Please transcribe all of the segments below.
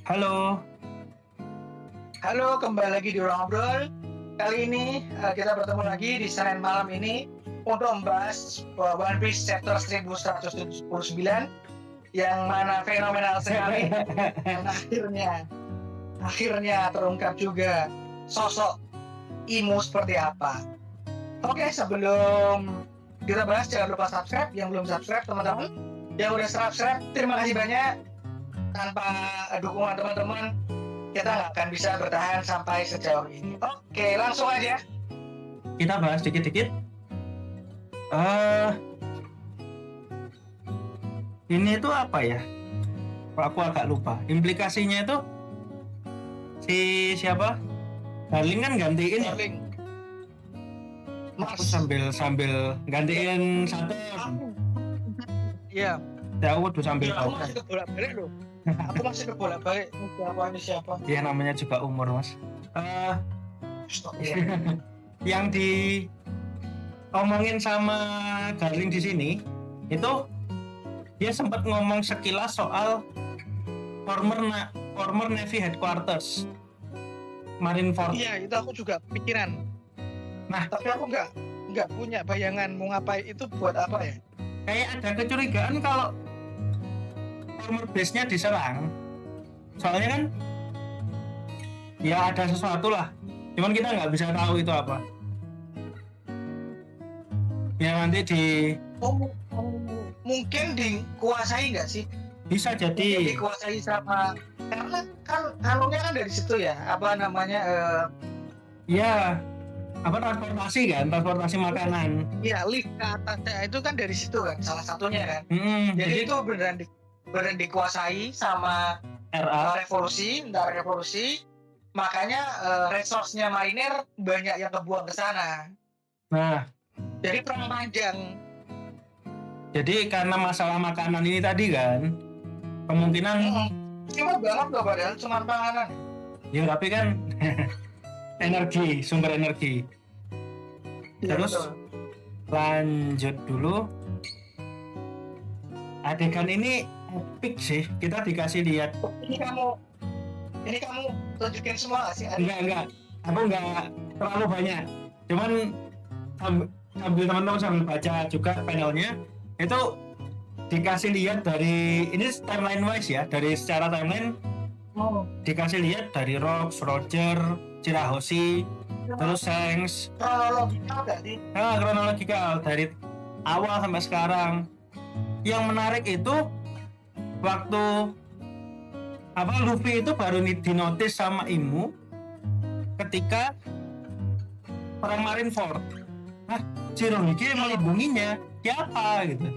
Halo, Halo, kembali lagi di Ruang Ngobrol. Kali ini kita bertemu lagi di Senin malam ini untuk membahas One Piece chapter 1179 yang mana fenomenal sekali dan akhirnya terungkap juga sosok Imu seperti apa. Oke, sebelum kita bahas jangan lupa subscribe yang belum subscribe teman-teman. Yang udah subscribe terima kasih banyak. Tanpa dukungan teman-teman kita nggak akan bisa bertahan sampai sejauh ini. Oke, langsung aja. kita bahas dikit-dikit. Ini tuh apa ya? Aku agak lupa. Implikasinya itu si siapa? Darling kan gantiin ya? Darling. Aku Mas. sambil gantiin satu. Iya. Ya aku tuh sambil Aku tahu. masih ke bolak-balik loh. Aku masih ke bolak-balik. Ini siapa? Ya namanya juga umur mas. Stop. Yang diomongin sama Darling di sini itu dia sempat ngomong sekilas soal former Navy Headquarters Marineford. Iya, itu aku juga pikiran. Nah, tapi aku nggak punya bayangan mau ngapain itu buat apa ya. Kayak ada kecurigaan kalau former base-nya diserang. Soalnya kan ya ada sesuatu lah. Cuman kita nggak bisa tahu itu apa. Ya nanti Mungkin dikuasai nggak sih? Bisa jadi Dikuasai sama karena kan anunya kan dari situ ya, apa namanya ya transportasi makanan. Iya, lift ke atasnya itu kan dari situ kan, salah satunya kan. Jadi itu beneran dikuasai sama revolusi, makanya resource-nya mariner banyak yang kebuang ke sana. Nah, jadi perang panjang. Jadi karena masalah makanan ini tadi kan, kemungkinan cuma banget loh padahal cuma panganan. Ya tapi kan sumber energi. Terus betul. Lanjut dulu. Adegan ini epic sih. Kita dikasih lihat. Ini kamu tunjukin semua gak sih? Enggak. Aku enggak terlalu banyak. Cuman sambil teman-teman sambil baca juga panelnya itu dikasih lihat dari ini timeline wise ya, dari secara timeline dikasih lihat dari Rox, Roger, Chirahoshi, terus Shanks. Kronologikal gak sih? Kronologikal dari awal sampai sekarang. Yang menarik itu waktu Luffy itu baru dinotis sama Imu ketika perang Marineford. Shirohige melindunginya siapa gitu.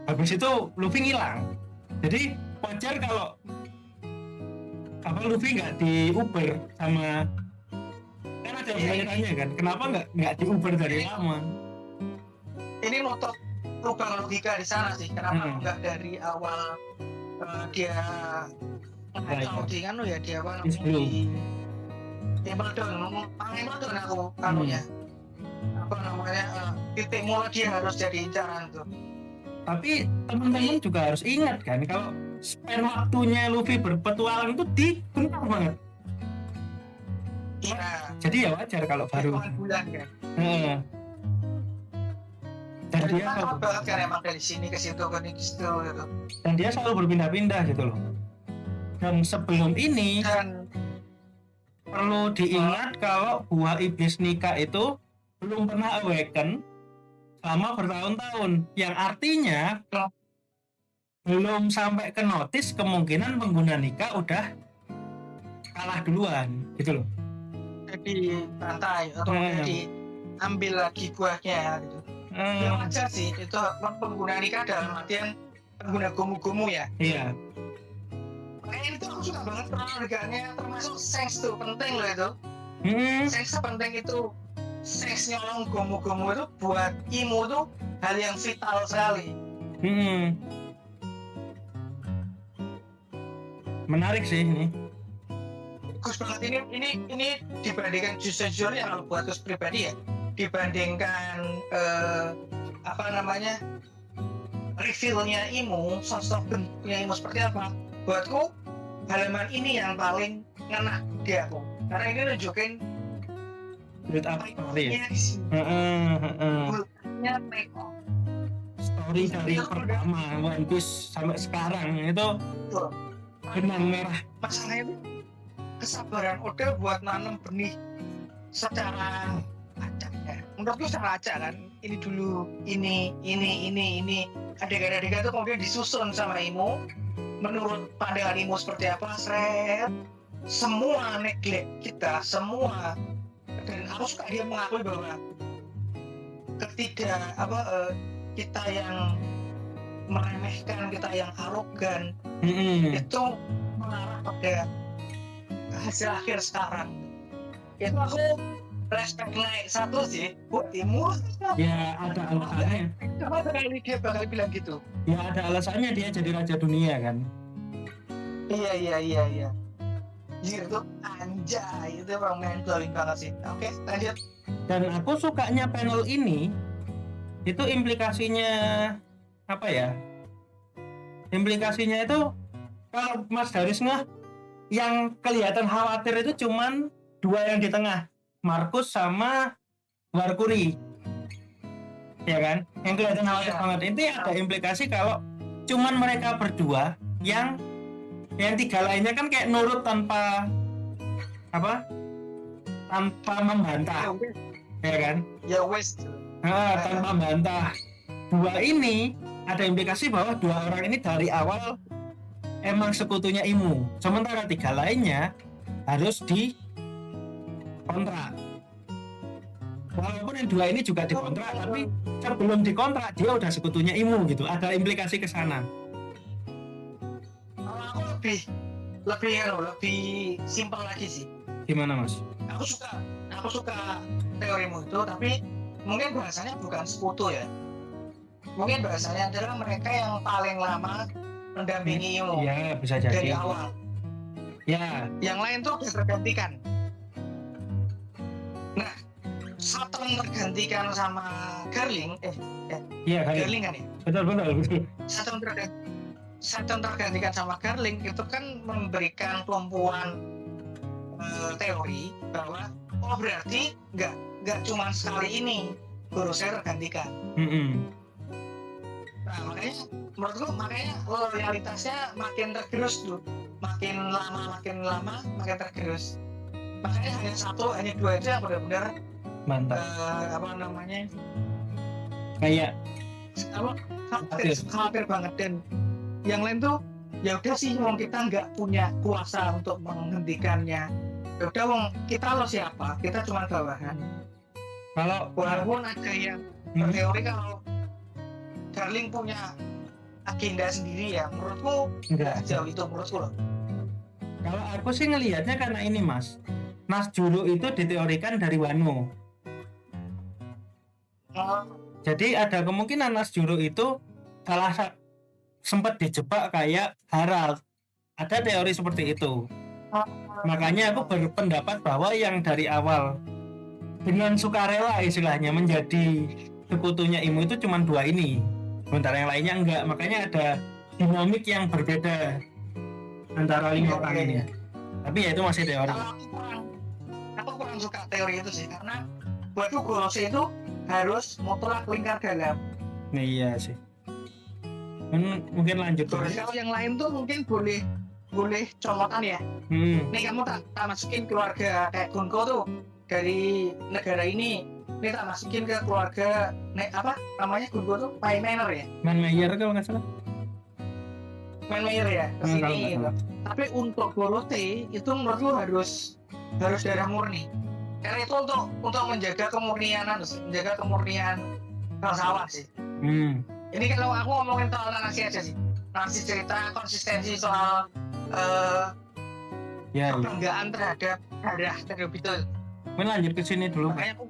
Habis itu Luffy ngilang. Jadi wajar kalau Luffy nggak diuber sama, kan ada pertanyaannya kan, kenapa nggak diuber dari lama? Ini motor rubah logika di sana sih, kenapa nggak dari awal dia ya dia apa Embledon aku kamunya apa namanya titik mula dia harus jadi incaran tuh. Tapi teman-teman juga harus ingat kan kalau span waktunya Luffy berpetualang itu bentar banget. Iya. Jadi ya wajar kalau baru bulan kan. Dan dia banget kan emang dari sini ke situ ke situ gitu. Dan dia selalu berpindah-pindah gitu loh. Dan sebelum ini perlu diingat kalau buah iblis Nika itu belum pernah awaken selama bertahun-tahun, yang artinya belum sampai ke notice kemungkinan pengguna Nika udah kalah duluan gitu loh. Jadi pantai atau diambil lagi buahnya gitu. Ya wajar sih, itu pengguna Nika dalam artian pengguna gomu-gomu ya. Iya. Itu aku suka banget kronologanya, termasuk Shanks tuh penting loh itu. Shanks penting itu. Shanks nyolong gomu-gomu itu buat Imu tuh hal yang vital sekali. Menarik sih ini. Bagus banget ini dibandingkan jujur yang buat Gus pribadi ya, dibandingkan reveal-nya Imo, sosok bentuknya Imo seperti apa, buatku halaman ini yang paling ngena di aku, karena ini nunjukin build up story ya. di sini. Build-nya make up. Story dari pertama One Piece sampai sekarang itu Betul. benang merah. Masalahnya itu kesabaran Oda buat nanam benih secara acak ya. Menurutku secara acak kan. Ini dulu, ini. Adegan-adegan itu kemudian disusun sama Imo. Menurut pandangan Imo seperti apa, Sret. Semua neglect kita, semua. Dan aku suka dia mengakui bahwa kita yang meremehkan, kita yang arogan, itu mengarah pada hasil akhir sekarang. Itu aku respect naik satu sih buat Imo. Ya ada alasannya. Kenapa kali dia bakal bilang gitu? Ya ada alasannya dia jadi raja dunia kan. Iya. Jir itu anjay, itu orang mind blowing banget sih. Oke, lanjut. Dan aku sukanya panel ini itu implikasinya apa ya? Implikasinya itu kalau Mas Daris yang kelihatan khawatir itu cuman dua yang di tengah, Markus sama Warkuri. Ya kan? Yang kelihatan khawatir banget. Itu ada implikasi kalau cuman mereka berdua yang tiga lainnya kan kayak nurut tanpa membantah. Ya kan? Ya wes. Tanpa membantah. Dua ini ada implikasi bahwa dua orang ini dari awal emang sekutunya Imo. Sementara tiga lainnya harus dikontrak. Walaupun yang dua ini juga dikontrak, tapi sebelum dikontrak dia udah sekutunya Imo gitu. Ada implikasi ke sana. Kalau aku lebih simpel lagi sih. Gimana Mas? Aku suka teorimu itu, tapi mungkin bahasanya bukan sekutu ya. Mungkin bahasanya adalah mereka yang paling lama mendampingi Imo. Iya, bisa jadi. Dari awal. Ya. Yang lain tuh tergantikan. Nah, Saturn tergantikan sama Garling. Iya, Garling kan ya? Betul. Saturn tergantikan sama Garling itu kan memberikan tumpuan teori bahwa berarti nggak cuma sekali ini Gorosei tergantikan. Nah, menurutku loyalitasnya makin tergerus tuh, makin lama makin tergerus. Makanya hanya dua itu yang benar-benar mantap. Kayak khawatir banget, dan yang lain tuh ya udah sih, wong kita nggak punya kuasa untuk menghentikannya. Ya udah, wong kita lo siapa? Kita cuma bawahan. Kalau walaupun ada yang berteori kalau Garling punya agenda sendiri, ya menurutku nggak jauh itu menurutku loh. Kalau aku sih ngelihatnya karena ini Mas Juru itu diteorikan dari Wano. Jadi ada kemungkinan Mas Juru itu sempat dijebak kayak Harald. Ada teori seperti itu. Makanya aku berpendapat bahwa yang dari awal dengan sukarela istilahnya menjadi sekutunya Imo itu cuma dua ini. Sementara yang lainnya enggak. Makanya ada dinamik yang berbeda antara lima orang ini. Tapi ya itu masih teori. Aku kurang suka teori itu sih, karena buatku Gorosei itu harus mutlak lingkar dalam. Iya sih. Mungkin lanjut. Kalau yang lain tuh mungkin boleh colokan ya. Nih kamu tak masukin keluarga kayak Gunko tuh dari negara ini. Nih tak masukin ke keluarga Gunko tuh Pai Manor ya. Mayer kalau nggak salah. Mayer ya kesini gitu. Tapi untuk Gorosei itu menurutku harus darah murni. Karena itu untuk menjaga kemurnian bangsawan sih. Ini kalau aku ngomongin soal narasi aja sih, narasi cerita, konsistensi soal kebanggaan terhadap darah itu. Lanjut ke sini dulu. Makanya aku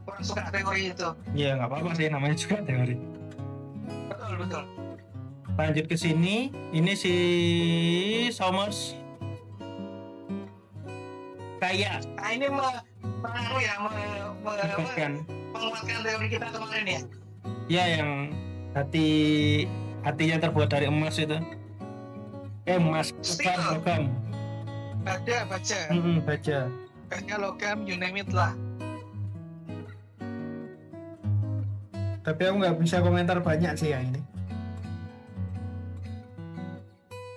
kurang suka teori itu. Ya nggak apa-apa sih, namanya juga teori. Betul. Lanjut ke sini, ini si Somers kayak ini menguatkan teori kita kemarin ya. Ya, yang hati hatinya terbuat dari emas itu. Emas, Steel. logam. Baja, Baja. baja logam, you name it lah. Tapi aku nggak bisa komentar banyak sih yang ini.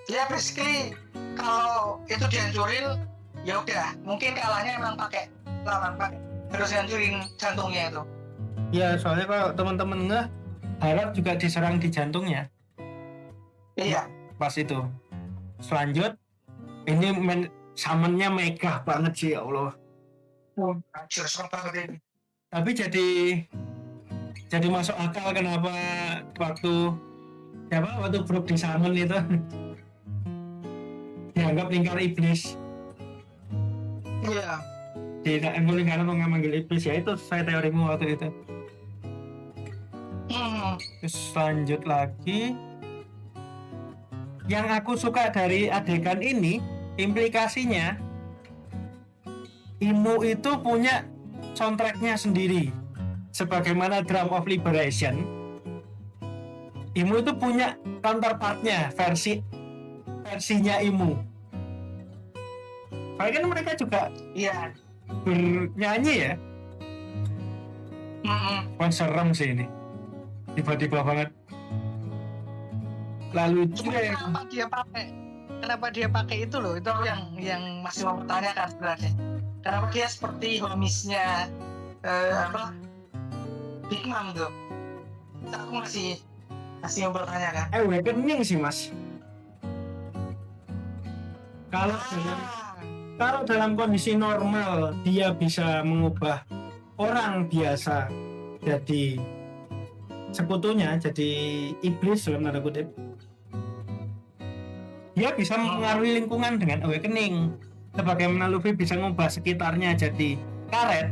Ya basically kalau itu dihancurin, ya udah, mungkin kalahnya emang pakai harus hancurin jantungnya itu. Ya soalnya kalau teman-teman nggak harap juga diserang di jantungnya Iya. pas itu. Selanjut ini summonnya megah banget sih, ya Allah. Hancur serem banget ini. Tapi jadi masuk akal kenapa waktu Brook di summon itu dianggap lingkar iblis. Iya. Tidak lingkaran mengambil iblis, ya itu saya teorimu waktu itu. Terus lanjut lagi, yang aku suka dari adegan ini implikasinya Imu itu punya soundtracknya sendiri. Sebagaimana Drum of Liberation, Imu itu punya counterpartnya, versinya Imu. Soalnya kan mereka juga Iya. bernyanyi ya. Wah serem sih ini, tiba-tiba banget. Lalu juga kenapa dia pakai itu loh, itu yang masih mempertanyakan sebenarnya. Kenapa dia seperti homisnya Big Mom tuh? Aku masih mempertanyakan. awakening sih mas. Kalau dalam kondisi normal dia bisa mengubah orang biasa jadi sekutunya, jadi iblis dalam tanda kutip. Dia bisa mengaruhi lingkungan dengan awakening. Sebagaimana Luffy bisa mengubah sekitarnya jadi karet,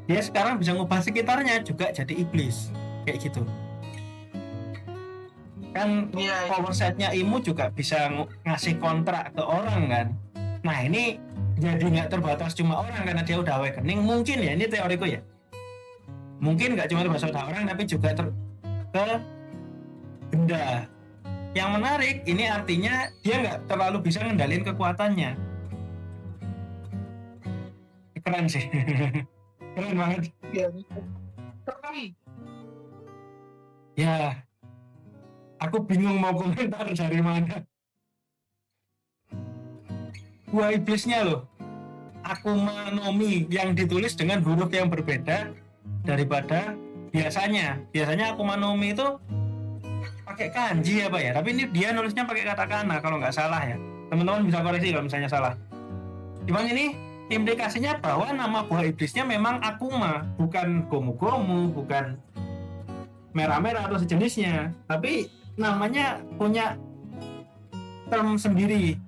dia sekarang bisa mengubah sekitarnya juga jadi iblis. Kayak gitu. Kan power setnya Imu juga bisa ngasih kontrak ke orang kan. Nah ini jadi nggak terbatas cuma orang karena dia udah awakening. Mungkin ya, ini teoriku ya. Mungkin nggak cuma terbatas orang tapi juga ke benda. Yang menarik ini artinya dia nggak terlalu bisa ngendalin kekuatannya. Keren sih. Keren banget. Ya, aku bingung mau komentar dari mana. Buah iblisnya loh, Akuma no Mi, yang ditulis dengan huruf yang berbeda daripada biasanya. Biasanya Akuma no Mi itu pakai kanji apa ya, tapi ini dia nulisnya pakai katakana kalau nggak salah ya. Teman-teman bisa koreksi kalau misalnya salah. Cuman ini implikasinya bahwa nama buah iblisnya memang Akuma, bukan Gomu-Gomu, bukan merah-merah atau sejenisnya, tapi namanya punya term sendiri,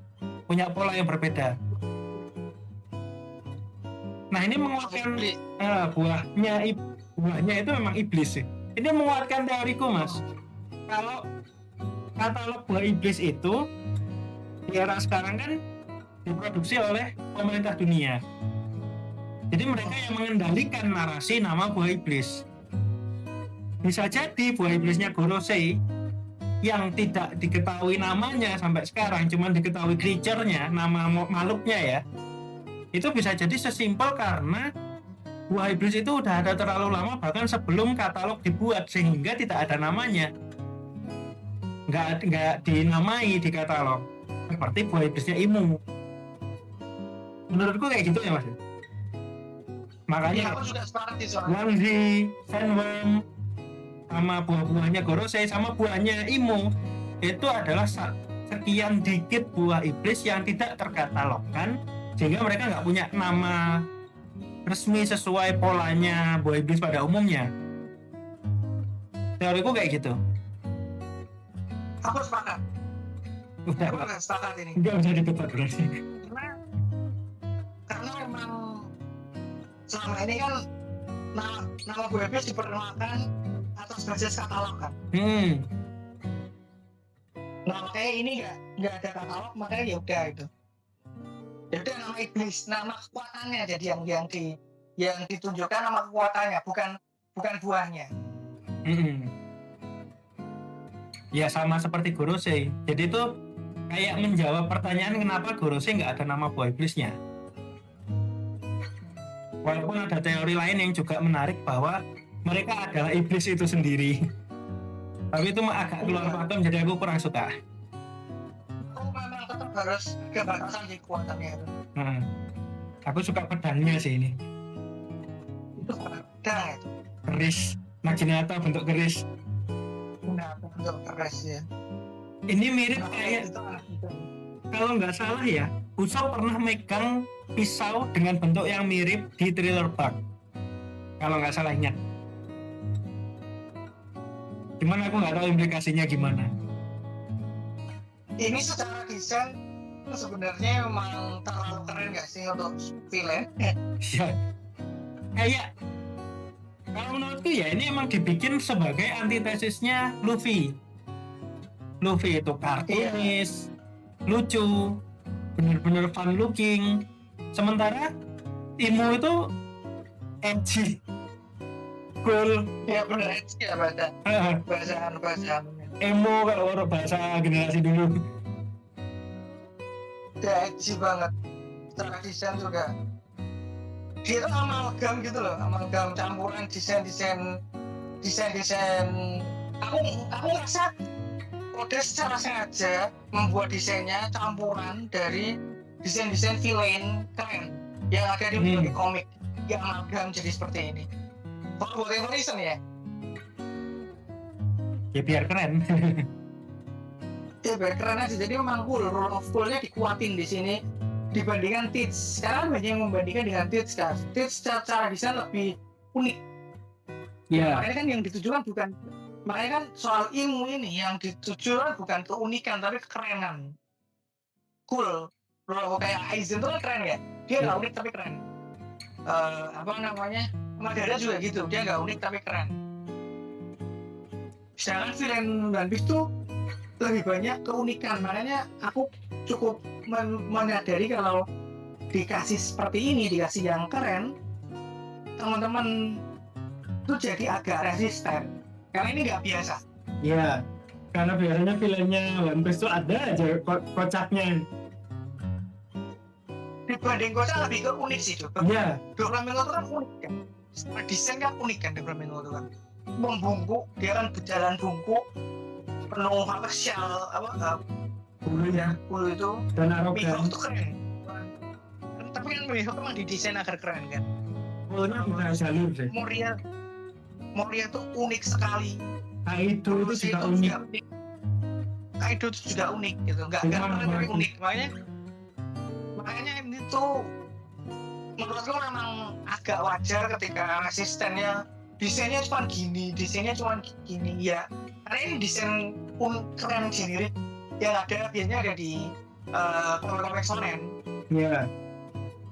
punya pola yang berbeda. Nah ini menguatkan buahnya itu memang iblis sih. Ini menguatkan teoriku mas. Kalau katalog buah iblis itu di era sekarang kan diproduksi oleh pemerintah dunia. Jadi mereka yang mengendalikan narasi nama buah iblis. Bisa jadi buah iblisnya Gorosei yang tidak diketahui namanya sampai sekarang, cuma diketahui creature-nya, nama makhluknya ya. Itu bisa jadi sesimpel karena buah iblis itu udah ada terlalu lama, bahkan sebelum katalog dibuat, sehingga tidak ada namanya. Nggak dinamai di katalog. Seperti buah iblisnya Imu. Menurutku kayak gitu ya mas. Makanya aku juga sepakat sih soalnya. Wanzi, Sandworm, sama buah-buahnya Gorosei, sama buahnya Imu, itu adalah sekian dikit buah iblis yang tidak terkatalogkan, sehingga mereka nggak punya nama resmi sesuai polanya buah iblis pada umumnya. Teoriku kayak gitu. Aku sepakat. Udah, aku nggak sepakat ini. nggak bisa ditebak berarti. Karena memang selama ini kan nama buah iblis diperkenalkan atas basis katalog kan. Nah makanya ini nggak ada katalog, makanya ya udah itu. Ya udah nama iblis, nama kekuatannya jadi yang ditunjukkan nama kekuatannya, bukan buahnya. Ya sama seperti Gorosei. Jadi itu kayak menjawab pertanyaan kenapa Gorosei nggak ada nama buah iblisnya. Walaupun ada teori lain yang juga menarik bahwa mereka adalah iblis itu sendiri. Tapi itu agak keluar pakem, jadi aku kurang suka. Oh, memang tetap harus kebatasan di kekuatannya itu. Aku suka pedangnya sih ini. Itu pedang itu. Keris. Naginata bentuk keris. Nah, bentuk keras ya. Ini mirip kayak, Itu anak itu. kalau nggak salah ya, Usopp pernah megang pisau dengan bentuk yang mirip di Thriller Bark. Kalau nggak salah ingat. Cuman aku nggak tahu implikasinya gimana. Ini secara desain sebenarnya memang terlalu keren nggak sih untuk villain? Ya, kayak kalau menurutku ya ini emang dibikin sebagai antitesisnya Luffy. Luffy itu kartunis, lucu, bener-bener fun looking. Sementara Imo itu edgy, cool. Ya benar sih ya bahasa Emo kalau orang bahasa generasi dulu. dia edgy banget. Secara desain juga. Dia tuh amalgam gitu loh, amalgam campuran desain. Aku ngerasa Oda secara sengaja membuat desainnya campuran dari desain villain keren yang ada di berbagai komik yang amalgam jadi seperti ini. For whatever reason ya. Ya biar keren. Ya biar keren aja. Jadi memang cool, role of cool-nya dikuatin di sini dibandingkan Teach. Sekarang banyak yang membandingkan dengan Teach kan. Teach secara desain lebih unik. Ya. Makanya kan yang ditujukan bukan, makanya kan soal ilmu ini yang ditujukan bukan keunikan tapi kekerenan. Cool. Role kayak Aizen itu kan keren ya. Dia nggak unik tapi keren. Madara juga gitu. Dia nggak unik tapi keren. Sedangkan villain One Piece tuh lebih banyak keunikan, makanya aku cukup menyadari kalau dikasih seperti ini, dikasih yang keren, teman-teman tuh jadi agak resisten karena ini nggak biasa. Iya, karena biasanya filmnya One Piece tuh ada aja kocaknya. Dibanding kocak lebih ke unik sih tuh. Iya. Doflamingo tuh kan unik kan, secara desain kan unik kan Doflamingo tuh kan. Membungkuk, dia kan berjalan bungkuk, penuh shell bulu itu Dan arogan. Mihawk tuh keren. Tapi kan Mihawk emang didesain agar keren kan. Bulunya bisa jalur sih. Moria tuh unik sekali. Kaido itu juga unik. Kaido itu juga unik gitu, nggak keren tapi unik. Makanya ini tuh menurutku memang agak wajar ketika asistennya desainnya cuma gini ya, karena ini desain keren generik yang ada biasanya ada di komik shonen. Iya.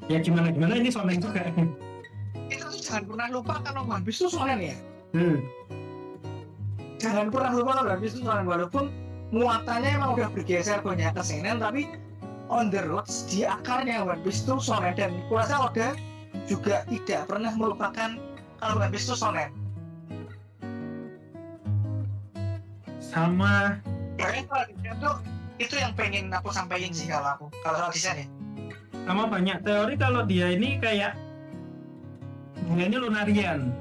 Ya gimana ini shonen juga. Itu tuh jangan pernah lupa kalau One Piece itu shonen ya. Jangan pernah lupa kalau One Piece itu shonen, walaupun muatannya emang udah bergeser banyak ke shonen, tapi on the roots di akarnya One Piece itu shonen, dan kurasa Oda juga tidak pernah melupakan kalau One Piece itu shonen. Sama. Makanya kalau desain tuh itu yang pengen aku sampaikan sih kalau soal desain ya. Sama banyak teori kalau dia ini kayak dia ini Lunarian.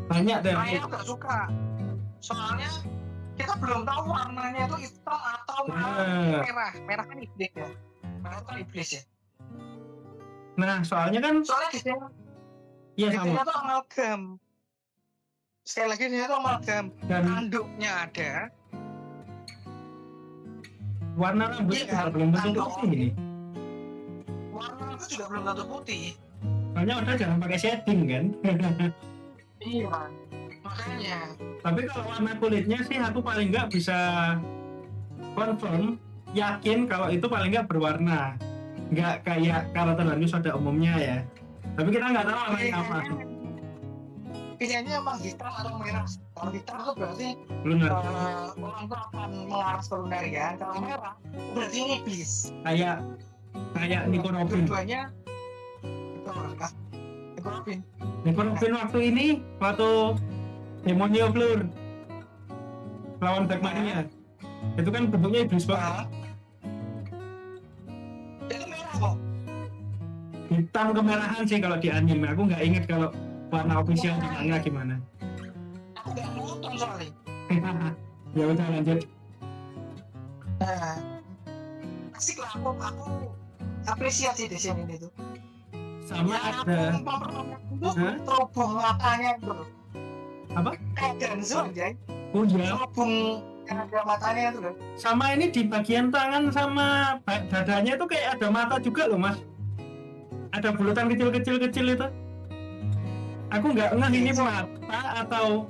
Banyak teori. Saya nggak suka. Soalnya kita belum tahu warnanya itu hitam atau merah. Merah kan iblis ya. Merah kan iblis ya. Nah, soalnya desainnya sama. tuh amalgam. Sekali lagi dia tuh amalgam. Dan Tanduknya ada. warna rambutnya juga belum tentu putih ini. Warna rambut juga belum tentu putih. Soalnya udah jangan pakai shading kan. Iya. Makanya. Tapi kalau warna kulitnya sih aku paling nggak bisa confirm, yakin kalau itu paling nggak berwarna. Nggak kayak karakter Lanus pada umumnya ya. Tapi kita nggak tahu warnanya apa. Pilihannya emang hitam atau merah. Kalau hitam itu berarti Lunar. orang tuh akan mengarah ke Lunarian. Kalau merah berarti ini iblis. Kayak Nico Robin. Dua-duanya Nico Robin waktu Demonio Blur. lawan Black Maria. Itu kan bentuknya iblis banget. Nah, itu merah kok. Hitam kemerahan sih kalau di anime. Aku nggak inget kalau warna official di manga gimana. Aku nggak nonton soalnya. Ya udah lanjut. Nah, asik lah aku apresiasi di sini itu. Sama Yang ada aku memperhatikan itu Hah? terhubung matanya itu. apa? Kayak Danzo anjay. Oh iya. Terhubung yang ada matanya itu kan. Sama ini di bagian tangan sama dadanya itu kayak ada mata juga loh mas. Ada bulatan kecil itu. Aku nggak ngeh ini mata atau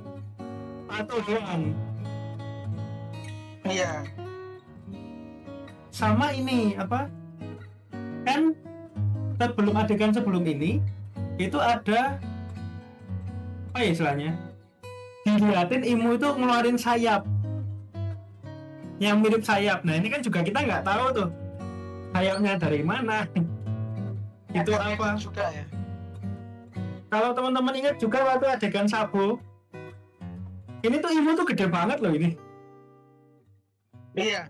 doang. Iya. Sama ini apa? Kan sebelum adegan sebelum ini itu ada apa ya istilahnya? Dilihatin Imu itu ngeluarin sayap yang mirip sayap. Nah ini kan juga kita nggak tahu tuh sayapnya dari mana. Itu Ada apa? juga ya. Kalau teman-teman ingat juga waktu adegan Sabo, ini tuh Imu tuh gede banget loh ini. Iya.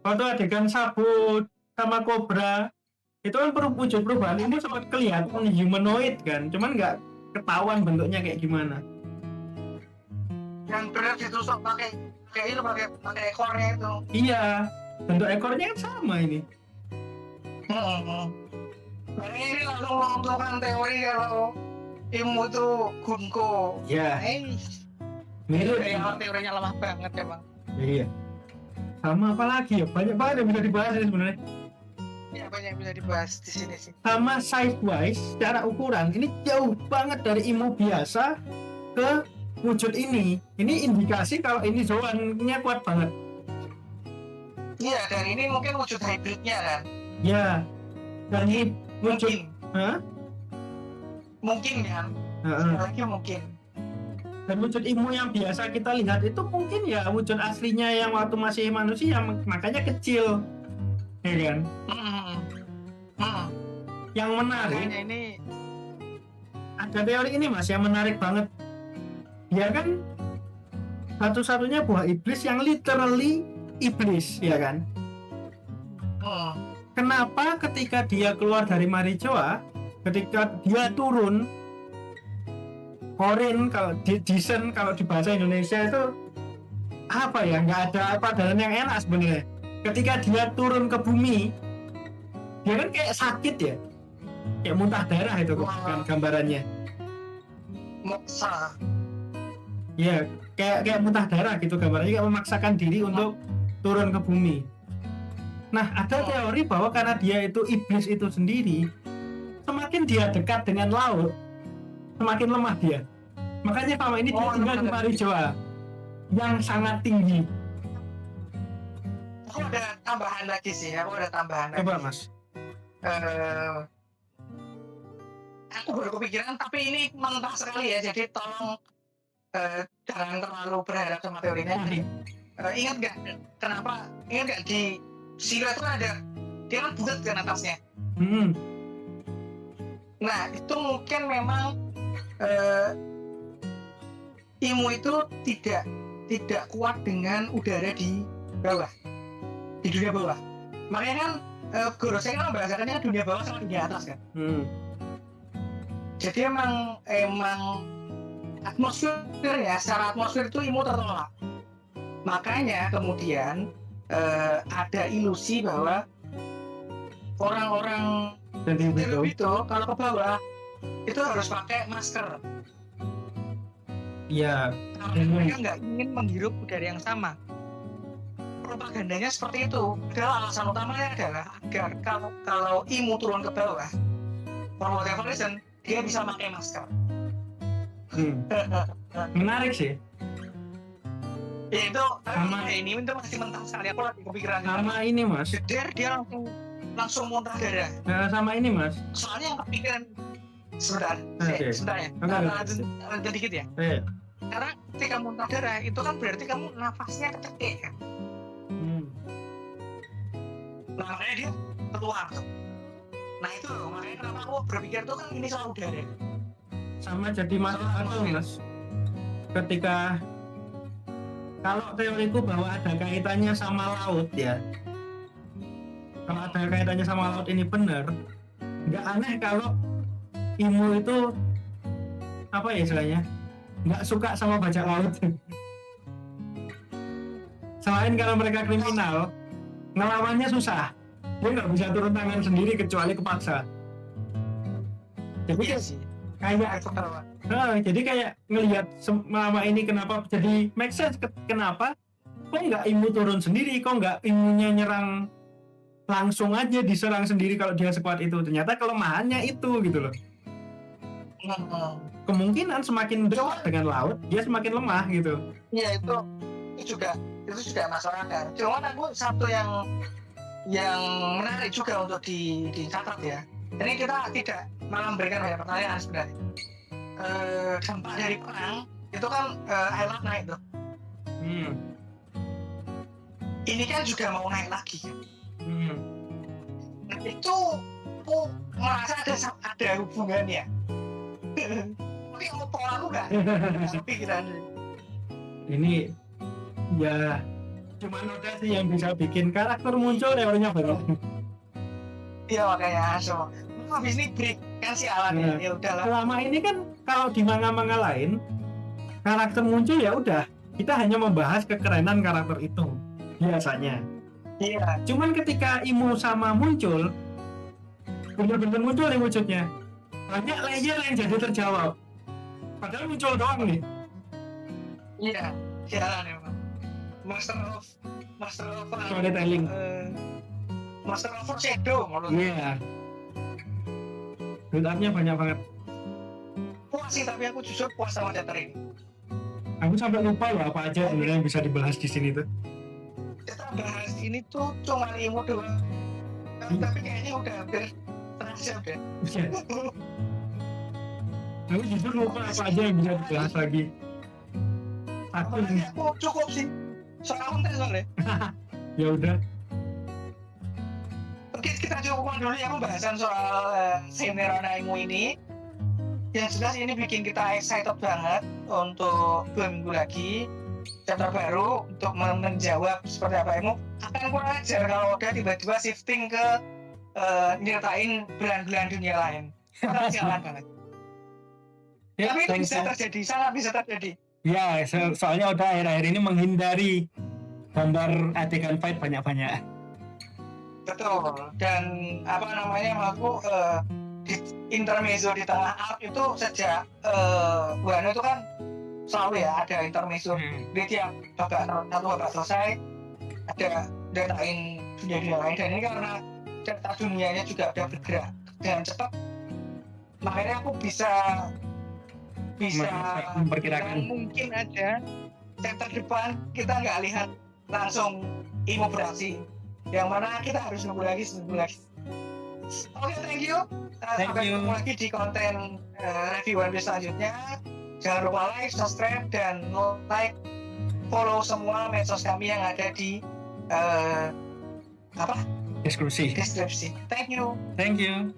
Waktu adegan Sabo sama Cobra, itu kan wujud perubahan Imu sempat kelihatan humanoid kan, cuman nggak ketahuan bentuknya kayak gimana. Yang benar ditusuk pakai itu pakai ekornya itu. Iya, bentuk ekornya kan sama ini. Dan ini langsung menentukan teori kalau Imu itu Gunko. Ya, mirip. Teorinya lemah banget emang. Iya. Sama apa lagi ya? Banyak banget yang bisa dibahas ini sebenarnya. Ya banyak yang bisa dibahas di sini sih. Sama size wise, secara ukuran ini jauh banget dari Imu biasa ke wujud ini. Ini indikasi kalau ini Zoan-nya kuat banget. Iya, dan ini mungkin wujud hybridnya kan. Ya. Dan ini wujud. Mungkin. Hah? Mungkin kan. Heeh. Lagi mungkin. Dan wujud Imu yang biasa kita lihat itu mungkin ya wujud aslinya yang waktu masih manusia, makanya kecil. Ya kan? Yang menarik, Makanya ini ada teori ini mas yang menarik banget. Dia kan satu-satunya buah iblis yang literally iblis, ya kan? Kenapa ketika dia keluar dari Marijoa, ketika dia turun Korin, kalau descent kalau di bahasa Indonesia itu apa ya, nggak ada padanan yang enak sebenarnya. Ketika dia turun ke bumi, dia kan kayak sakit ya, kayak muntah darah itu kan gambarannya. moksa. Ya, kayak muntah darah gitu gambarannya, kayak memaksakan diri untuk turun ke bumi. Nah, ada teori bahwa karena dia itu iblis itu sendiri, semakin dia dekat dengan laut, semakin lemah dia. Makanya selama ini dia tinggal di Marijoa yang sangat tinggi. Aku ada tambahan lagi sih, Coba mas. Aku baru kepikiran, tapi ini mentah sekali ya, jadi tolong jangan terlalu berharap sama teorinya. Ingat nggak di Silo itu ada, dia kan bulat kan atasnya. Nah itu mungkin memang Imu itu tidak kuat dengan udara di bawah, di dunia bawah. Makanya kan Gorosei kan membahasakannya dunia bawah sama dunia atas kan. Jadi emang atmosfer ya, secara atmosfer itu Imu tertolak. Makanya kemudian ada ilusi bahwa orang-orang itu kalau ke bawah itu harus pakai masker. Iya. Karena mereka nggak ingin menghirup udara yang sama. Propagandanya seperti itu. Padahal alasan utamanya adalah agar kalau Imu turun ke bawah, for whatever reason, dia bisa pakai masker. Menarik sih. Ya itu, Sama. ini itu masih mentah sekali. Aku lagi kepikiran. Sama ini mas. Jeder dia langsung muntah darah. Nah, sama ini mas. Soalnya yang kepikiran sebentar ya. Lanjut dikit ya. Karena ketika muntah darah itu kan berarti kamu nafasnya kecekek kan. Nah makanya dia keluar tuh. Nah itu loh, makanya kenapa aku berpikir tuh kan ini soal udara. Sama jadi masalah tuh mas. Ketika kalau teoriku bahwa ada kaitannya sama laut ya. Kalau ada kaitannya sama laut ini benar, nggak aneh kalau Imo itu apa ya istilahnya, nggak suka sama bajak laut. Selain karena mereka kriminal, ngelawannya susah. Dia nggak bisa turun tangan sendiri kecuali kepaksa. Jadi Iya sih. kayak jadi kayak ngelihat selama ini kenapa jadi make sense kenapa kok nggak Imu turun sendiri, kok nggak Imunya nyerang langsung aja diserang sendiri kalau dia sekuat itu. Ternyata kelemahannya itu gitu loh. Kemungkinan semakin dekat dengan laut dia semakin lemah gitu. Iya itu juga masuk akal. Cuman aku satu yang menarik juga untuk dicatat ya. Jadi kita tidak malah memberikan banyak pertanyaan sebenarnya. Dampak dari perang itu kan air laut naik tuh. Ini kan juga mau naik lagi. Nah, itu aku merasa ada hubungannya. Tapi apa aku kan? Tapi kita ini ya cuma Noda sih yang bisa bikin karakter muncul teorinya baru. Iya makanya so habis ini break kan sialan ya udahlah. Selama ini kan kalau di manga-manga lain karakter muncul ya udah kita hanya membahas kekerenan karakter itu biasanya. Iya. Cuman ketika Imu sama muncul bener-bener muncul nih wujudnya, banyak layer yang jadi terjawab. Padahal muncul doang nih. Iya, sialan emang. Master of Storytelling. Master of Shadow menurut Iya. Build-up-nya banyak banget. puas sih, tapi aku jujur puas sama chapter ini. Aku sampai lupa loh apa aja sebenarnya yang bisa dibahas di sini tuh. Kita bahas ini tuh cuma ilmu doang. Tapi kayaknya udah hampir setengah jam deh. Iya. Aku jujur lupa apa aja yang bisa dibahas lagi. Apalagi aku cukup sih. Soal konten soalnya. Ya udah. Oke, kita cukupkan dulu ya pembahasan soal Seinerona Ilmu ini. Yang jelas ini bikin kita excited banget untuk 2 minggu lagi chapter baru untuk menjawab seperti apa ilmu. Akan kurang ajar kalau udah tiba-tiba shifting ke nyertain belahan-belahan dunia lain. Karena jalan banget. Ya, tapi itu bisa terjadi, sangat bisa terjadi. Ya, soalnya udah akhir-akhir ini menghindari gambar adegan fight banyak-banyak. Betul. Dan apa namanya aku intermezzo di tengah arc itu sejak Wano itu kan selalu ya ada intermezzo di tiap babak selesai ada datain dunia lain, dan ini karena data dunianya juga udah bergerak dengan cepat, makanya aku bisa memperkirakan mungkin aja chapter depan kita nggak lihat langsung Imo beraksi, yang mana kita harus nunggu lagi. Oke, thank you. Sampai ketemu lagi di konten review One Piece selanjutnya. Jangan lupa like, subscribe, dan follow semua medsos kami yang ada di deskripsi. Thank you. Thank you.